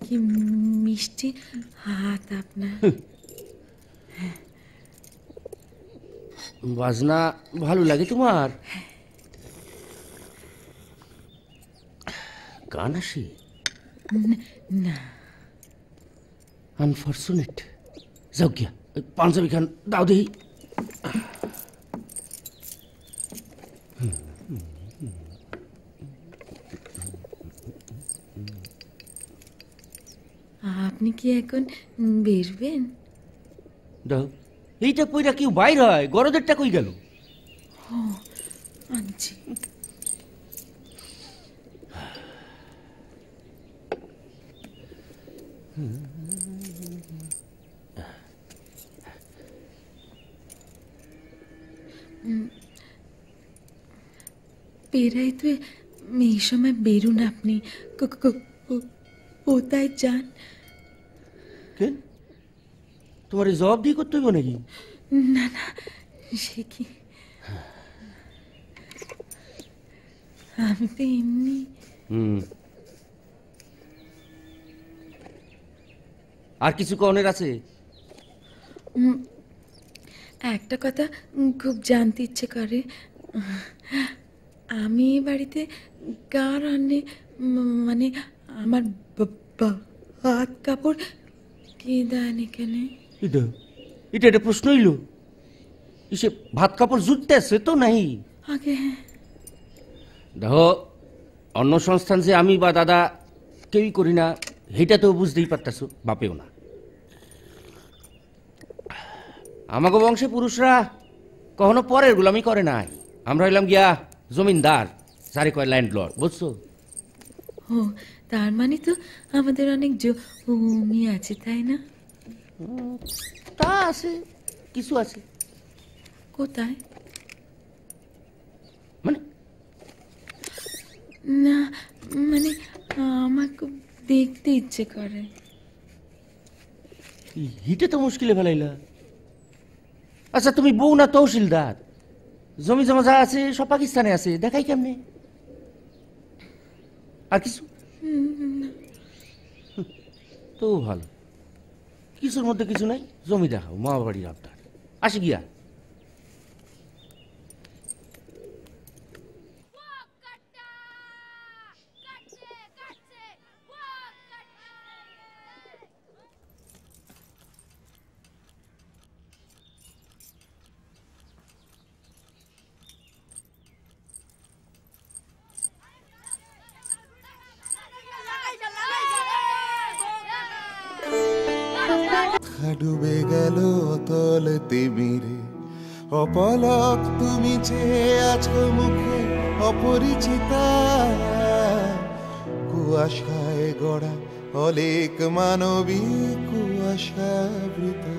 কি মিষ্টি হাত আপনার। বাজনা ভালো লাগে তোমার? গান আসে না। আনফর্চুনেট। যাও গিয়া পাঞ্জাবি খান দাও দেখি। আপনি কি এখন বেরবেন? দাও এইটা কইরা কেউ বাইর হয়? গরদেরটা কই গেল? আনছি। বেড়াইতে এই সময় বেরুন আপনি। কোথায় যান? কেন তোমার জবাব দিয়ে করতে হইব নাকি? না না, সে কি, আমি তো এমনি। আর কিছু কনের আছে? একটা কথা খুব জানতে ইচ্ছে করে। আমি এই বাড়িতে কার রান্নে, মানে আমার হাত কাপড় কে দেন এখানে? এটা এটা প্রশ্ন হইল? ইসে ভাত কাপড় জুটতে আছে তো নাই? আগে দেখো, অন্য সংস্থান যে আমি বা দাদা কেউই করি না, সেটা তো বুঝতেই পারতেছো, বাপেও না। আমাকে বংশে পুরুষরা কখনো পরের গোলামি করে নাই। আমরা হইলাম গিয়া জমিনদার, যারে কয় ল্যান্ডলর্ড, বুঝছো? ও, তার মানে তো আমাদের অনেক জমি আছে, তাই না? তা আছে, কিছু আছে। কোথায়? মানে না, মানে আমার খুব দেখতে ইচ্ছে করে। হিটে তো মুশকিলে ফেলাইলা। আচ্ছা, তুমি বউ না তহসিলদার? জমি জমা যা আছে সব পাকিস্তানে আছে, দেখাই কেমনে? আর কিছু তো ভালো, কিছুর মধ্যে কিছু নাই। জমি দেখাও, মা বাড়ির আবদার। আসি গিয়া। ডুবে গেল অতল তিমিরে, অপলক তুমি চেয়ে আছো মুখে অপরিচিতা। কুয়াশায় গড়া অলেক মানবী কুয়াশাবৃতা।